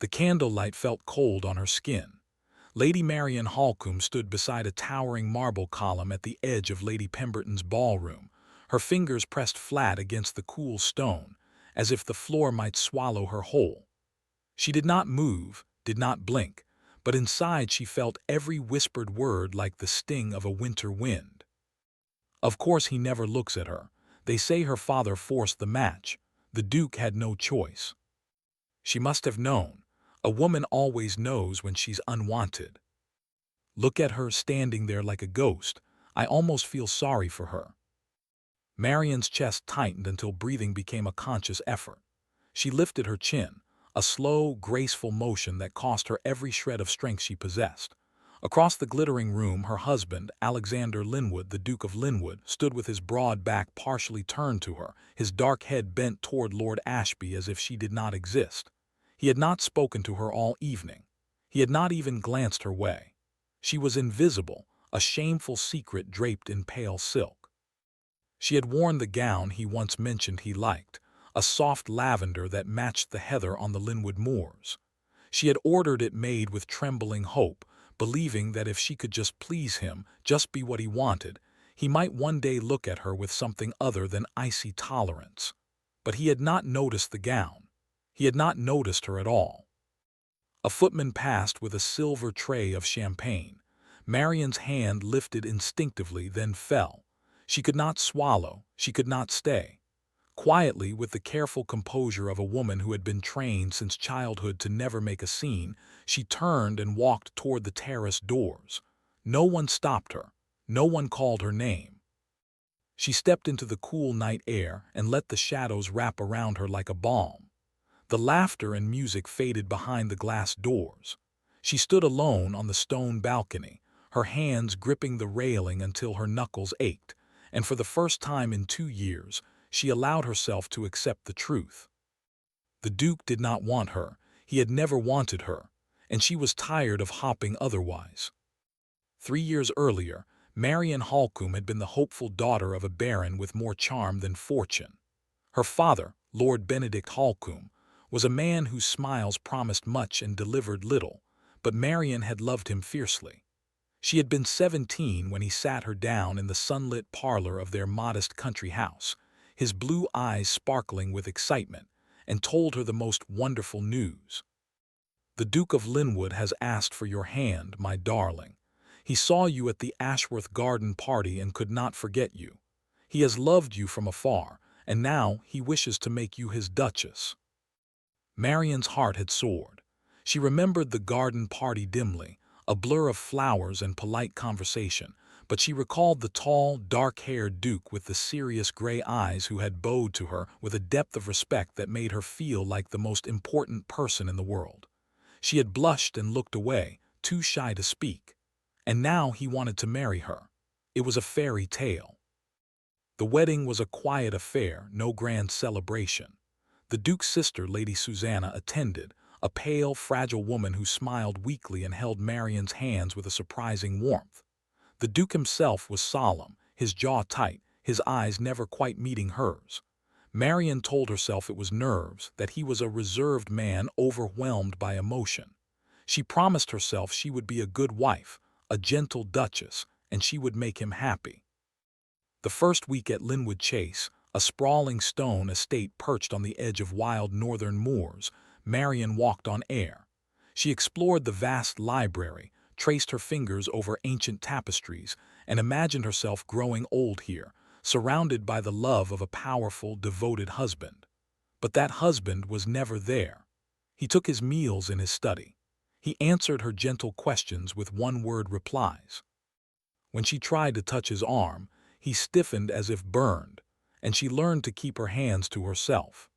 The candlelight felt cold on her skin. Lady Marian Halcombe stood beside a towering marble column at the edge of Lady Pemberton's ballroom, her fingers pressed flat against the cool stone, as if the floor might swallow her whole. She did not move, did not blink, but inside she felt every whispered word like the sting of a winter wind. Of course he never looks at her. They say her father forced the match. The Duke had no choice. She must have known. A woman always knows when she's unwanted. Look at her standing there like a ghost. I almost feel sorry for her. Marian's chest tightened until breathing became a conscious effort. She lifted her chin, a slow, graceful motion that cost her every shred of strength she possessed. Across the glittering room, her husband, Alexander Linwood, the Duke of Linwood, stood with his broad back partially turned to her, his dark head bent toward Lord Ashby as if she did not exist. He had not spoken to her all evening. He had not even glanced her way. She was invisible, a shameful secret draped in pale silk. She had worn the gown he once mentioned he liked, a soft lavender that matched the heather on the Linwood moors. She had ordered it made with trembling hope, believing that if she could just please him, just be what he wanted, he might one day look at her with something other than icy tolerance. But he had not noticed the gown. He had not noticed her at all. A footman passed with a silver tray of champagne. Marian's hand lifted instinctively, then fell. She could not swallow, she could not stay. Quietly, with the careful composure of a woman who had been trained since childhood to never make a scene, she turned and walked toward the terrace doors. No one stopped her. No one called her name. She stepped into the cool night air and let the shadows wrap around her like a balm. The laughter and music faded behind the glass doors. She stood alone on the stone balcony, her hands gripping the railing until her knuckles ached, and for the first time in 2 years, she allowed herself to accept the truth. The Duke did not want her. He had never wanted her, and she was tired of hopping otherwise. 3 years earlier, Marian Halcombe had been the hopeful daughter of a baron with more charm than fortune. Her father, Lord Benedict Halcombe, was a man whose smiles promised much and delivered little, but Marian had loved him fiercely. She had been 17 when he sat her down in the sunlit parlor of their modest country house, his blue eyes sparkling with excitement, and told her the most wonderful news. "The Duke of Linwood has asked for your hand, my darling. He saw you at the Ashworth Garden party and could not forget you. He has loved you from afar, and now he wishes to make you his duchess." Marian's heart had soared. She remembered the garden party dimly, a blur of flowers and polite conversation, but she recalled the tall, dark-haired Duke with the serious gray eyes who had bowed to her with a depth of respect that made her feel like the most important person in the world. She had blushed and looked away, too shy to speak. And now he wanted to marry her. It was a fairy tale. The wedding was a quiet affair, no grand celebration. The Duke's sister, Lady Susanna, attended, a pale, fragile woman who smiled weakly and held Marian's hands with a surprising warmth. The Duke himself was solemn, his jaw tight, his eyes never quite meeting hers. Marian told herself it was nerves, that he was a reserved man overwhelmed by emotion. She promised herself she would be a good wife, a gentle duchess, and she would make him happy. The first week at Linwood Chase, a sprawling stone estate perched on the edge of wild northern moors, Marian walked on air. She explored the vast library, traced her fingers over ancient tapestries, and imagined herself growing old here, surrounded by the love of a powerful, devoted husband. But that husband was never there. He took his meals in his study. He answered her gentle questions with one-word replies. When she tried to touch his arm, he stiffened as if burned, and she learned to keep her hands to herself.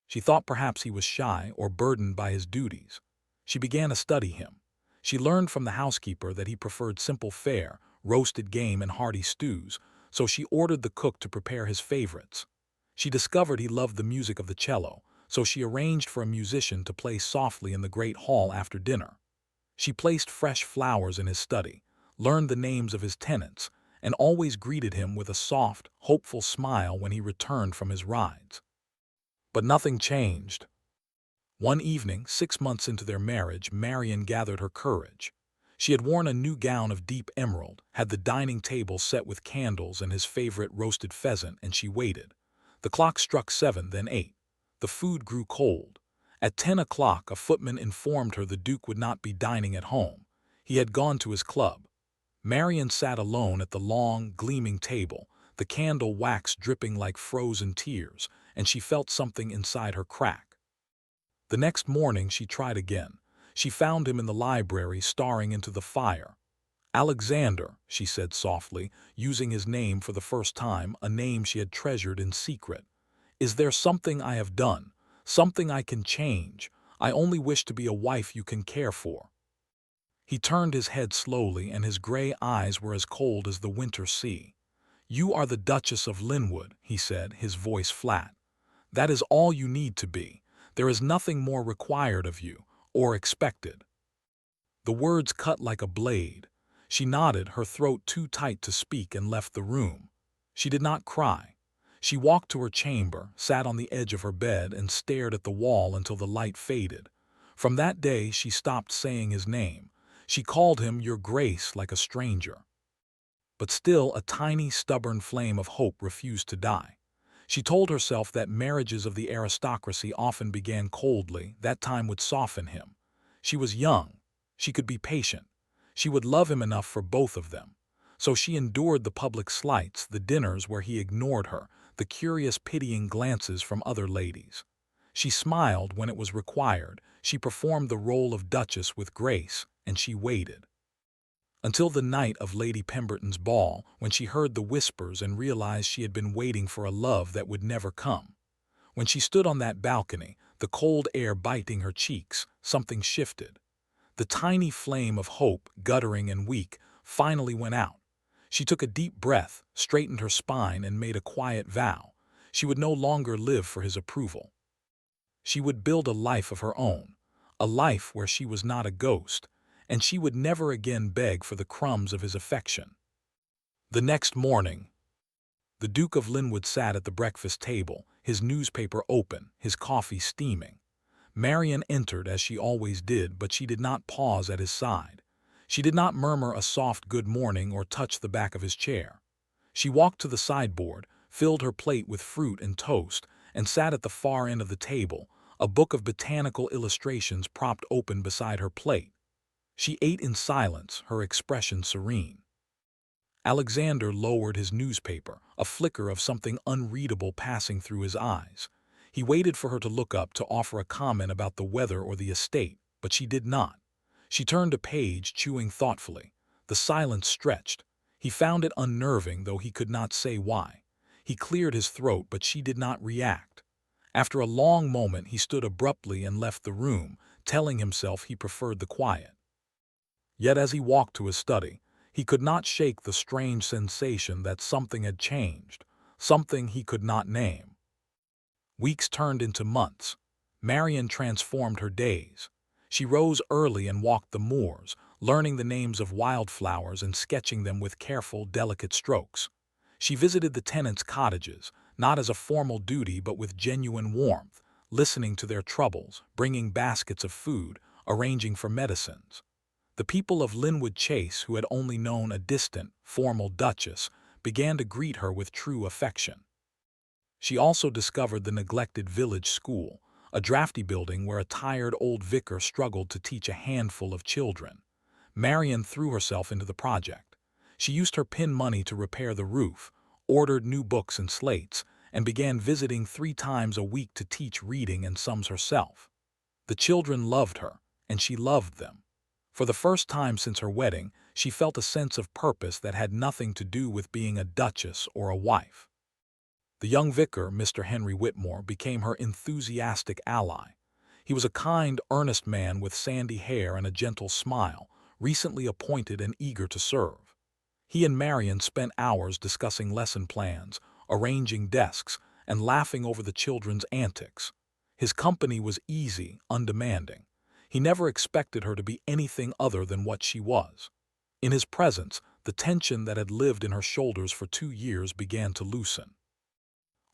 She thought perhaps he was shy or burdened by his duties. She began to study him. She learned from the housekeeper that he preferred simple fare, roasted game and hearty stews, so she ordered the cook to prepare his favorites. She discovered he loved the music of the cello, so she arranged for a musician to play softly in the great hall after dinner. She placed fresh flowers in his study, learned the names of his tenants, and always greeted him with a soft, hopeful smile when he returned from his rides. But nothing changed. One evening, 6 months into their marriage, Marian gathered her courage. She had worn a new gown of deep emerald, had the dining table set with candles and his favorite roasted pheasant, and she waited. The clock struck 7, then 8. The food grew cold. At 10 o'clock, a footman informed her the Duke would not be dining at home. He had gone to his club. Marian sat alone at the long, gleaming table, the candle wax dripping like frozen tears, and she felt something inside her crack. The next morning she tried again. She found him in the library, staring into the fire. "Alexander," she said softly, using his name for the first time, a name she had treasured in secret. "Is there something I have done? Something I can change? I only wish to be a wife you can care for." He turned his head slowly, and his gray eyes were as cold as the winter sea. "You are the Duchess of Linwood," he said, his voice flat. "That is all you need to be. There is nothing more required of you, or expected." The words cut like a blade. She nodded, her throat too tight to speak, and left the room. She did not cry. She walked to her chamber, sat on the edge of her bed, and stared at the wall until the light faded. From that day she stopped saying his name. She called him "Your Grace" like a stranger. But still a tiny, stubborn flame of hope refused to die. She told herself that marriages of the aristocracy often began coldly, that time would soften him. She was young. She could be patient. She would love him enough for both of them. So she endured the public slights, the dinners where he ignored her, the curious pitying glances from other ladies. She smiled when it was required. She performed the role of Duchess with grace, and she waited. Until the night of Lady Pemberton's ball, when she heard the whispers and realized she had been waiting for a love that would never come. When she stood on that balcony, the cold air biting her cheeks, something shifted. The tiny flame of hope, guttering and weak, finally went out. She took a deep breath, straightened her spine, and made a quiet vow. She would no longer live for his approval. She would build a life of her own, a life where she was not a ghost, and she would never again beg for the crumbs of his affection. The next morning, the Duke of Linwood sat at the breakfast table, his newspaper open, his coffee steaming. Marian entered as she always did, but she did not pause at his side. She did not murmur a soft good morning or touch the back of his chair. She walked to the sideboard, filled her plate with fruit and toast, and sat at the far end of the table, a book of botanical illustrations propped open beside her plate. She ate in silence, her expression serene. Alexander lowered his newspaper, a flicker of something unreadable passing through his eyes. He waited for her to look up to offer a comment about the weather or the estate, but she did not. She turned a page, chewing thoughtfully. The silence stretched. He found it unnerving, though he could not say why. He cleared his throat, but she did not react. After a long moment, he stood abruptly and left the room, telling himself he preferred the quiet. Yet as he walked to his study, he could not shake the strange sensation that something had changed, something he could not name. Weeks turned into months. Marian transformed her days. She rose early and walked the moors, learning the names of wildflowers and sketching them with careful, delicate strokes. She visited the tenants' cottages, not as a formal duty but with genuine warmth, listening to their troubles, bringing baskets of food, arranging for medicines. The people of Linwood Chase, who had only known a distant, formal duchess, began to greet her with true affection. She also discovered the neglected village school, a drafty building where a tired old vicar struggled to teach a handful of children. Marian threw herself into the project. She used her pin money to repair the roof, ordered new books and slates, and began visiting 3 times a week to teach reading and sums herself. The children loved her, and she loved them. For the first time since her wedding, she felt a sense of purpose that had nothing to do with being a duchess or a wife. The young vicar, Mr. Henry Whitmore, became her enthusiastic ally. He was a kind, earnest man with sandy hair and a gentle smile, recently appointed and eager to serve. He and Marian spent hours discussing lesson plans, arranging desks, and laughing over the children's antics. His company was easy, undemanding. He never expected her to be anything other than what she was. In his presence, the tension that had lived in her shoulders for 2 years began to loosen.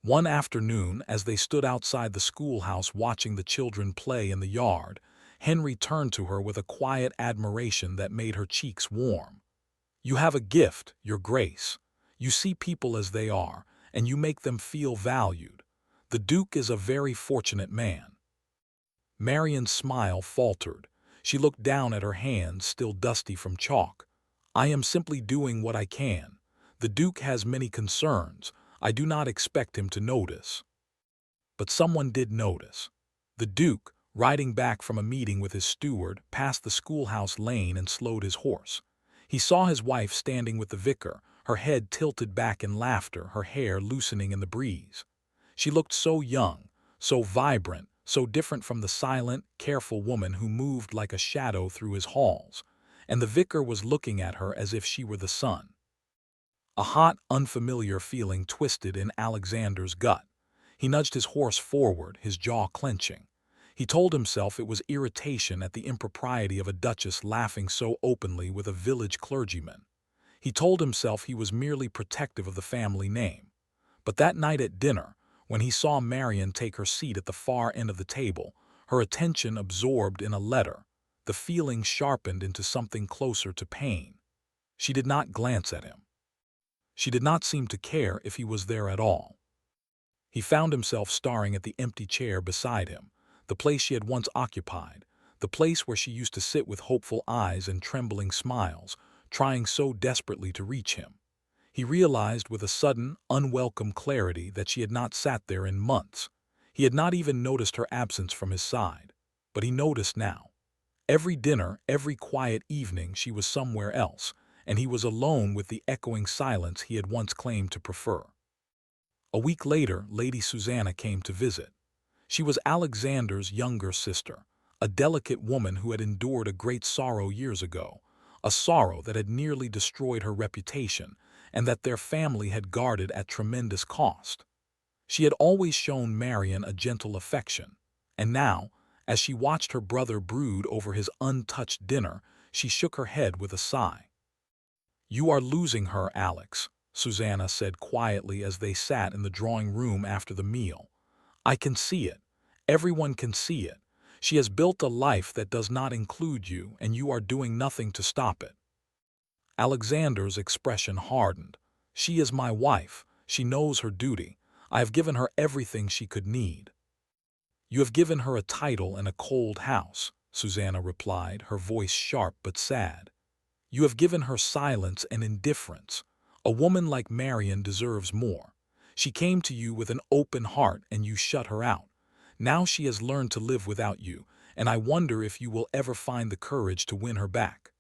One afternoon, as they stood outside the schoolhouse watching the children play in the yard, Henry turned to her with a quiet admiration that made her cheeks warm. "You have a gift, Your Grace. You see people as they are, and you make them feel valued. The Duke is a very fortunate man." Marian's smile faltered. She looked down at her hands, still dusty from chalk. "I am simply doing what I can. The Duke has many concerns. I do not expect him to notice." But someone did notice. The Duke, riding back from a meeting with his steward, passed the schoolhouse lane and slowed his horse. He saw his wife standing with the vicar, her head tilted back in laughter, her hair loosening in the breeze. She looked so young, so vibrant, so different from the silent, careful woman who moved like a shadow through his halls, and the vicar was looking at her as if she were the sun. A hot, unfamiliar feeling twisted in Alexander's gut. He nudged his horse forward, his jaw clenching. He told himself it was irritation at the impropriety of a duchess laughing so openly with a village clergyman. He told himself he was merely protective of the family name. But that night at dinner, when he saw Marian take her seat at the far end of the table, her attention absorbed in a letter, the feeling sharpened into something closer to pain. She did not glance at him. She did not seem to care if he was there at all. He found himself staring at the empty chair beside him, the place she had once occupied, the place where she used to sit with hopeful eyes and trembling smiles, trying so desperately to reach him. He realized with a sudden, unwelcome clarity that she had not sat there in months. He had not even noticed her absence from his side. But he noticed now. Every dinner, every quiet evening, she was somewhere else, and he was alone with the echoing silence he had once claimed to prefer. A week later, Lady Susanna came to visit. She was Alexander's younger sister, a delicate woman who had endured a great sorrow years ago, a sorrow that had nearly destroyed her reputation and that their family had guarded at tremendous cost. She had always shown Marian a gentle affection, and now, as she watched her brother brood over his untouched dinner, she shook her head with a sigh. "You are losing her, Alex," Susanna said quietly as they sat in the drawing room after the meal. "I can see it. Everyone can see it. She has built a life that does not include you, and you are doing nothing to stop it." Alexander's expression hardened. "She is my wife. She knows her duty. I have given her everything she could need." "You have given her a title and a cold house," Susanna replied, her voice sharp but sad. "You have given her silence and indifference. A woman like Marian deserves more. She came to you with an open heart and you shut her out. Now she has learned to live without you, and I wonder if you will ever find the courage to win her back."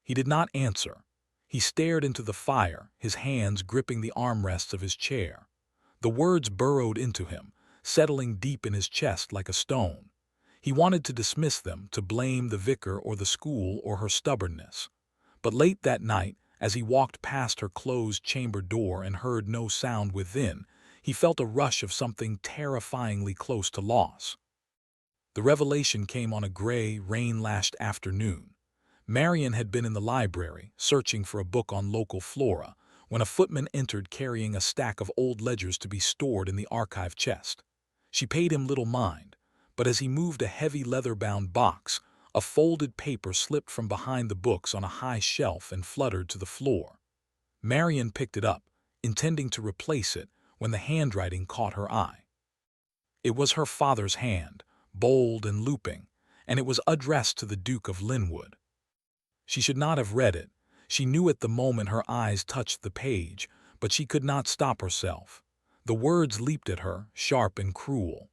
He did not answer. He stared into the fire, his hands gripping the armrests of his chair. The words burrowed into him, settling deep in his chest like a stone. He wanted to dismiss them, to blame the vicar or the school or her stubbornness. But late that night, as he walked past her closed chamber door and heard no sound within, he felt a rush of something terrifyingly close to loss. The revelation came on a gray, rain-lashed afternoon. Marian had been in the library, searching for a book on local flora, when a footman entered carrying a stack of old ledgers to be stored in the archive chest. She paid him little mind, but as he moved a heavy leather-bound box, a folded paper slipped from behind the books on a high shelf and fluttered to the floor. Marian picked it up, intending to replace it, when the handwriting caught her eye. It was her father's hand, bold and looping, and it was addressed to the Duke of Linwood. She should not have read it. She knew it the moment her eyes touched the page, but she could not stop herself. The words leaped at her, sharp and cruel.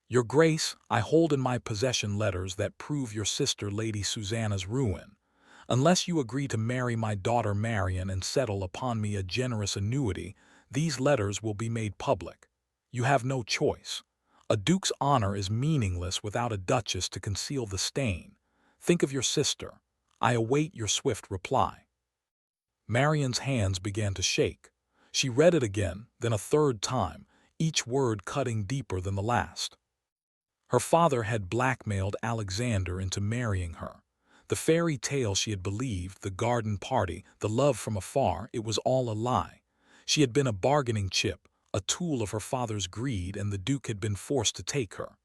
"Your Grace, I hold in my possession letters that prove your sister Lady Susanna's ruin. Unless you agree to marry my daughter Marian and settle upon me a generous annuity, these letters will be made public. You have no choice. A duke's honor is meaningless without a duchess to conceal the stain. Think of your sister. I await your swift reply." Marian's hands began to shake. She read it again, then a third time, each word cutting deeper than the last. Her father had blackmailed Alexander into marrying her. The fairy tale she had believed, the garden party, the love from afar, it was all a lie. She had been a bargaining chip, a tool of her father's greed, and the Duke had been forced to take her.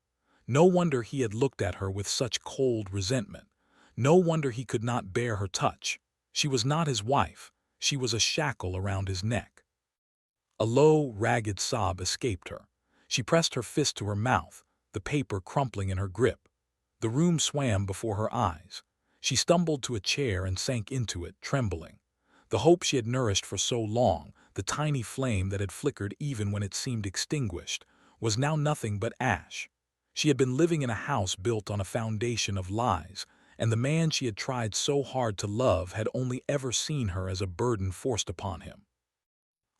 No wonder he had looked at her with such cold resentment. No wonder he could not bear her touch. She was not his wife. She was a shackle around his neck. A low, ragged sob escaped her. She pressed her fist to her mouth, the paper crumpling in her grip. The room swam before her eyes. She stumbled to a chair and sank into it, trembling. The hope she had nourished for so long, the tiny flame that had flickered even when it seemed extinguished, was now nothing but ash. She had been living in a house built on a foundation of lies, and the man she had tried so hard to love had only ever seen her as a burden forced upon him.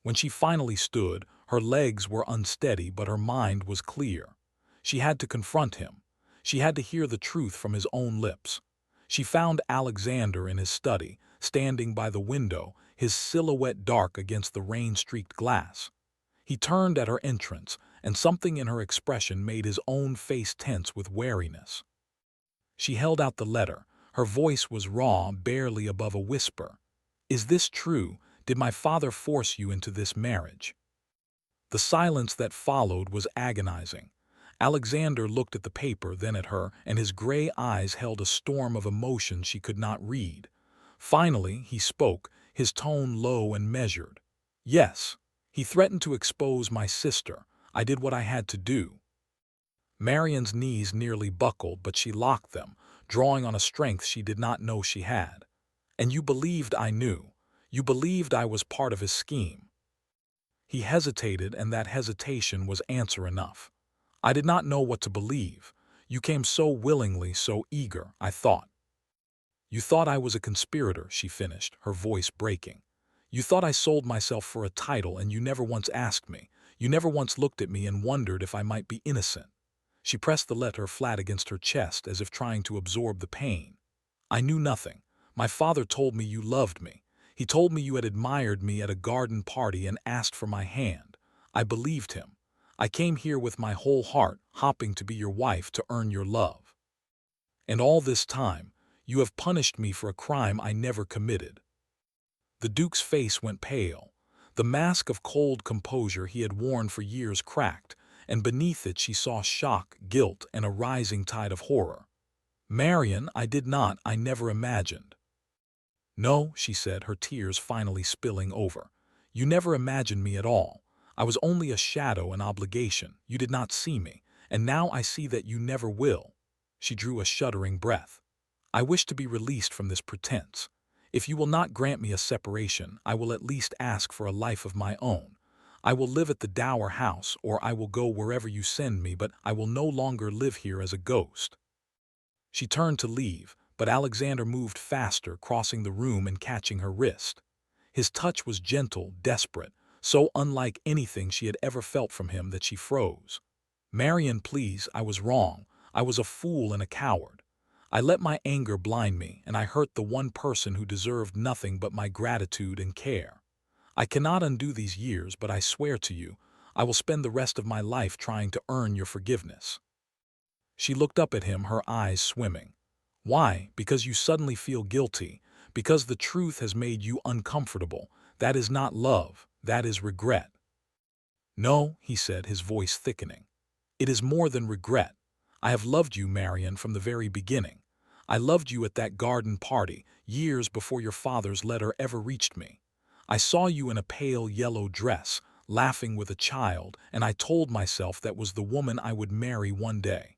When she finally stood, her legs were unsteady, but her mind was clear. She had to confront him. She had to hear the truth from his own lips. She found Alexander in his study, standing by the window, his silhouette dark against the rain-streaked glass. He turned at her entrance, and something in her expression made his own face tense with wariness. She held out the letter. Her voice was raw, barely above a whisper. "Is this true? Did my father force you into this marriage?" The silence that followed was agonizing. Alexander looked at the paper, then at her, and his gray eyes held a storm of emotion she could not read. Finally, he spoke, his tone low and measured. "Yes. He threatened to expose my sister. I did what I had to do." Marian's knees nearly buckled, but she locked them, drawing on a strength she did not know she had. "And you believed I knew. You believed I was part of his scheme." He hesitated, and that hesitation was answer enough. "I did not know what to believe. You came so willingly, so eager, I thought." "You thought I was a conspirator," she finished, her voice breaking. "You thought I sold myself for a title, and you never once asked me. You never once looked at me and wondered if I might be innocent." She pressed the letter flat against her chest as if trying to absorb the pain. "I knew nothing. My father told me you loved me. He told me you had admired me at a garden party and asked for my hand. I believed him. I came here with my whole heart, hoping to be your wife, to earn your love. And all this time, you have punished me for a crime I never committed." The Duke's face went pale. The mask of cold composure he had worn for years cracked, and beneath it she saw shock, guilt, and a rising tide of horror. "Marian, I never imagined." "No," she said, her tears finally spilling over. "You never imagined me at all. I was only a shadow, an obligation. You did not see me, and now I see that you never will." She drew a shuddering breath. "I wish to be released from this pretense. If you will not grant me a separation, I will at least ask for a life of my own. I will live at the Dower House, or I will go wherever you send me, but I will no longer live here as a ghost." She turned to leave, but Alexander moved faster, crossing the room and catching her wrist. His touch was gentle, desperate, so unlike anything she had ever felt from him that she froze. "Marian, please, I was wrong. I was a fool and a coward. I let my anger blind me, and I hurt the one person who deserved nothing but my gratitude and care. I cannot undo these years, but I swear to you, I will spend the rest of my life trying to earn your forgiveness." She looked up at him, her eyes swimming. "Why? Because you suddenly feel guilty, because the truth has made you uncomfortable. That is not love, that is regret." "No," he said, his voice thickening. "It is more than regret. I have loved you, Marian, from the very beginning. I loved you at that garden party, years before your father's letter ever reached me. I saw you in a pale yellow dress, laughing with a child, and I told myself that was the woman I would marry one day.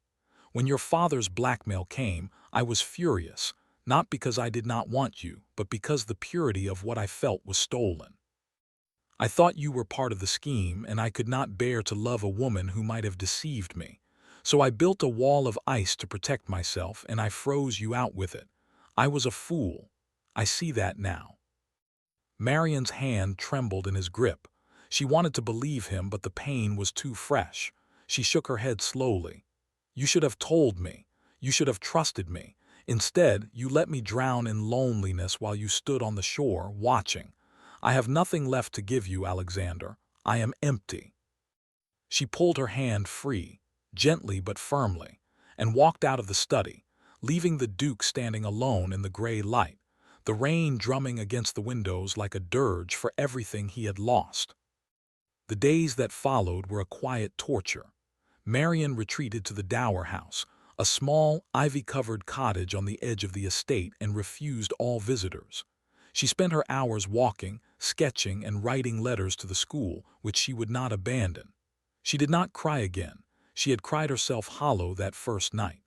When your father's blackmail came, I was furious, not because I did not want you, but because the purity of what I felt was stolen. I thought you were part of the scheme, and I could not bear to love a woman who might have deceived me. So I built a wall of ice to protect myself, and I froze you out with it. I was a fool. I see that now." Marian's hand trembled in his grip. She wanted to believe him, but the pain was too fresh. She shook her head slowly. "You should have told me. You should have trusted me. Instead, you let me drown in loneliness while you stood on the shore, watching. I have nothing left to give you, Alexander. I am empty." She pulled her hand free, gently but firmly, and walked out of the study, leaving the Duke standing alone in the gray light, the rain drumming against the windows like a dirge for everything he had lost. The days that followed were a quiet torture. Marian retreated to the Dower House, a small, ivy-covered cottage on the edge of the estate, and refused all visitors. She spent her hours walking, sketching, and writing letters to the school, which she would not abandon. She did not cry again. She had cried herself hollow that first night.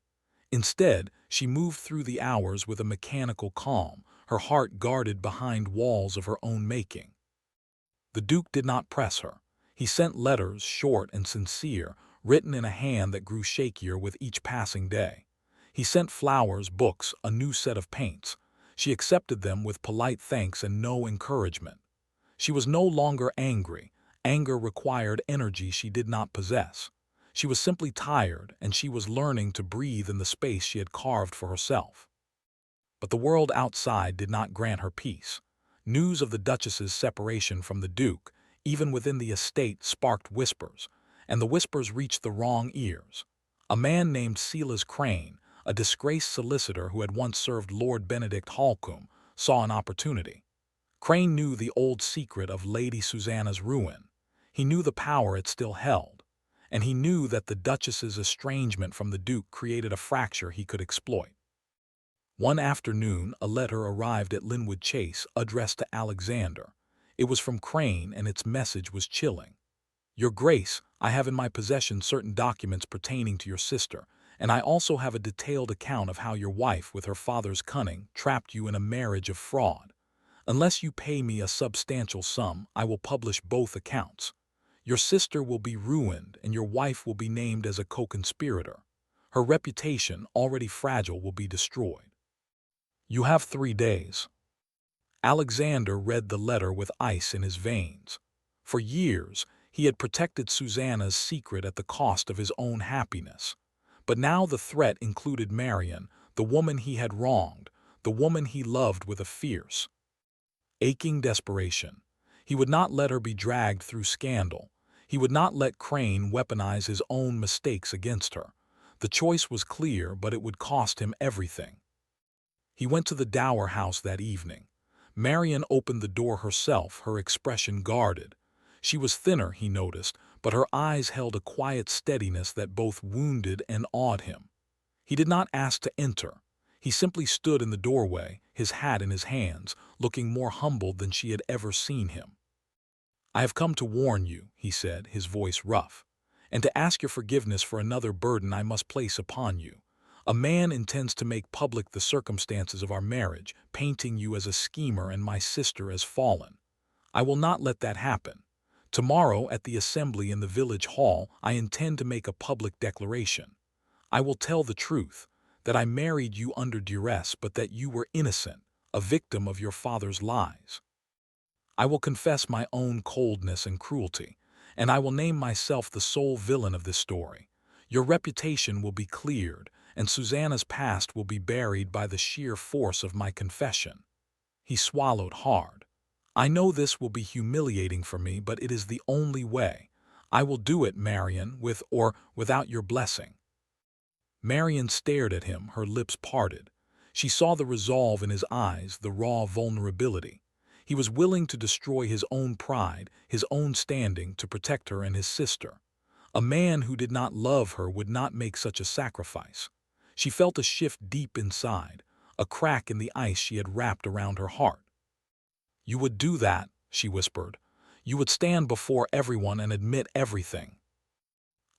Instead, she moved through the hours with a mechanical calm, her heart guarded behind walls of her own making. The Duke did not press her. He sent letters, short and sincere, written in a hand that grew shakier with each passing day. He sent flowers, books, a new set of paints. She accepted them with polite thanks and no encouragement. She was no longer angry. Anger required energy she did not possess. She was simply tired, and she was learning to breathe in the space she had carved for herself. But the world outside did not grant her peace. News of the Duchess's separation from the Duke, even within the estate, sparked whispers, and the whispers reached the wrong ears. A man named Silas Crane, a disgraced solicitor who had once served Lord Benedict Holcombe, saw an opportunity. Crane knew the old secret of Lady Susanna's ruin. He knew the power it still held, and he knew that the Duchess's estrangement from the Duke created a fracture he could exploit. One afternoon, a letter arrived at Linwood Chase addressed to Alexander. It was from Crane, and its message was chilling. "Your Grace, I have in my possession certain documents pertaining to your sister, and I also have a detailed account of how your wife, with her father's cunning, trapped you in a marriage of fraud. Unless you pay me a substantial sum, I will publish both accounts. Your sister will be ruined, and your wife will be named as a co-conspirator. Her reputation, already fragile, will be destroyed. You have 3 days." Alexander read the letter with ice in his veins. For years, he had protected Susanna's secret at the cost of his own happiness. But now the threat included Marian, the woman he had wronged, the woman he loved with a fierce, aching desperation. He would not let her be dragged through scandal. He would not let Crane weaponize his own mistakes against her. The choice was clear, but it would cost him everything. He went to the Dower House that evening. Marian opened the door herself, her expression guarded. She was thinner, he noticed, but her eyes held a quiet steadiness that both wounded and awed him. He did not ask to enter. He simply stood in the doorway, his hat in his hands, looking more humbled than she had ever seen him. "I have come to warn you," he said, his voice rough, "and to ask your forgiveness for another burden I must place upon you. A man intends to make public the circumstances of our marriage, painting you as a schemer and my sister as fallen. I will not let that happen. Tomorrow, at the assembly in the village hall, I intend to make a public declaration. I will tell the truth, that I married you under duress, but that you were innocent, a victim of your father's lies. I will confess my own coldness and cruelty, and I will name myself the sole villain of this story. Your reputation will be cleared, and Susanna's past will be buried by the sheer force of my confession." He swallowed hard. "I know this will be humiliating for me, but it is the only way. I will do it, Marian, with or without your blessing." Marian stared at him, her lips parted. She saw the resolve in his eyes, the raw vulnerability. He was willing to destroy his own pride, his own standing, to protect her and his sister. A man who did not love her would not make such a sacrifice. She felt a shift deep inside, a crack in the ice she had wrapped around her heart. "You would do that," she whispered. "You would stand before everyone and admit everything."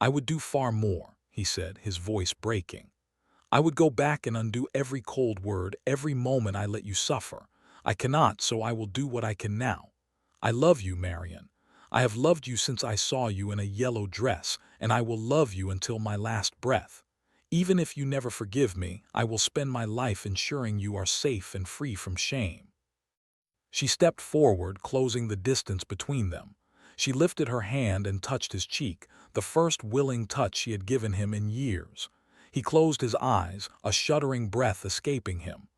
"I would do far more," he said, his voice breaking. "I would go back and undo every cold word, every moment I let you suffer. I cannot, so I will do what I can now. I love you, Marian. I have loved you since I saw you in a yellow dress, and I will love you until my last breath. Even if you never forgive me, I will spend my life ensuring you are safe and free from shame." She stepped forward, closing the distance between them. She lifted her hand and touched his cheek, the first willing touch she had given him in years. He closed his eyes, a shuddering breath escaping him.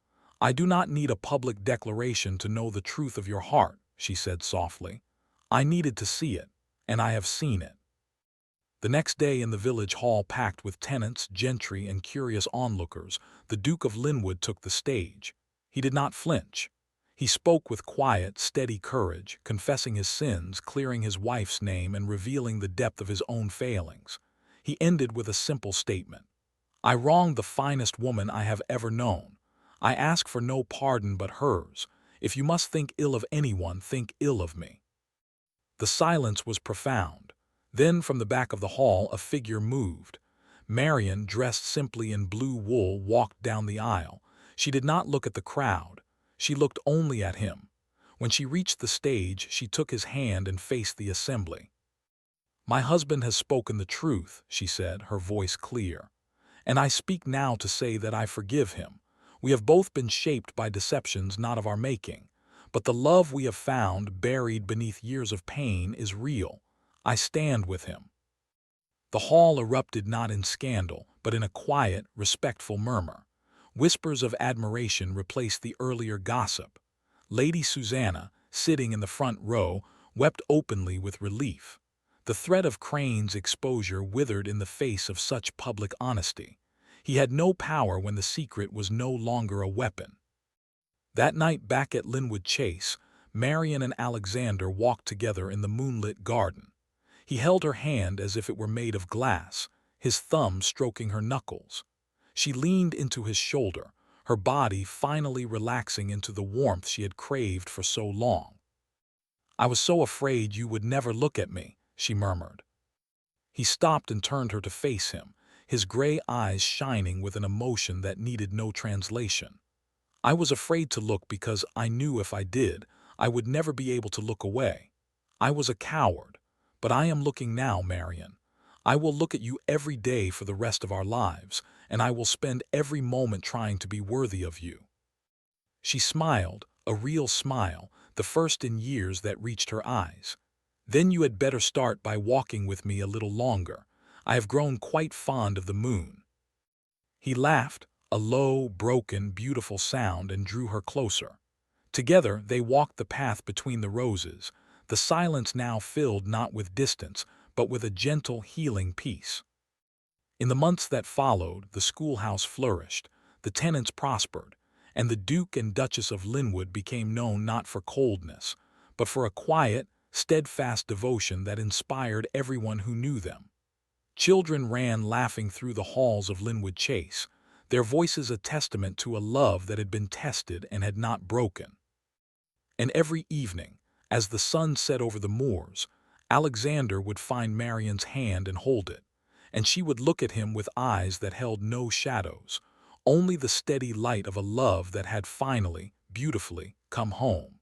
"I do not need a public declaration to know the truth of your heart," she said softly. "I needed to see it, and I have seen it." The next day, in the village hall packed with tenants, gentry, and curious onlookers, the Duke of Linwood took the stage. He did not flinch. He spoke with quiet, steady courage, confessing his sins, clearing his wife's name, and revealing the depth of his own failings. He ended with a simple statement. I wronged the finest woman I have ever known. I ask for no pardon but hers. If you must think ill of anyone, think ill of me. The silence was profound. Then from the back of the hall a figure moved. Marian, dressed simply in blue wool, walked down the aisle. She did not look at the crowd. She looked only at him. When she reached the stage, she took his hand and faced the assembly. My husband has spoken the truth, she said, her voice clear. And I speak now to say that I forgive him. We have both been shaped by deceptions not of our making. But the love we have found, buried beneath years of pain, is real. I stand with him. The hall erupted not in scandal, but in a quiet, respectful murmur. Whispers of admiration replaced the earlier gossip. Lady Susanna, sitting in the front row, wept openly with relief. The threat of Crane's exposure withered in the face of such public honesty. He had no power when the secret was no longer a weapon. That night back at Linwood Chase, Marian and Alexander walked together in the moonlit garden. He held her hand as if it were made of glass, his thumb stroking her knuckles. She leaned into his shoulder, her body finally relaxing into the warmth she had craved for so long. I was so afraid you would never look at me, she murmured. He stopped and turned her to face him, his gray eyes shining with an emotion that needed no translation. I was afraid to look because I knew if I did, I would never be able to look away. I was a coward, but I am looking now, Marian. I will look at you every day for the rest of our lives, and I will spend every moment trying to be worthy of you. She smiled, a real smile, the first in years that reached her eyes. Then you had better start by walking with me a little longer. I have grown quite fond of the moon. He laughed, a low, broken, beautiful sound, and drew her closer. Together they walked the path between the roses, the silence now filled not with distance, but with a gentle, healing peace. In the months that followed, the schoolhouse flourished, the tenants prospered, and the Duke and Duchess of Linwood became known not for coldness, but for a quiet, steadfast devotion that inspired everyone who knew them. Children ran laughing through the halls of Linwood Chase, their voices a testament to a love that had been tested and had not broken. And every evening, as the sun set over the moors, Alexander would find Marian's hand and hold it, and she would look at him with eyes that held no shadows, only the steady light of a love that had finally, beautifully, come home.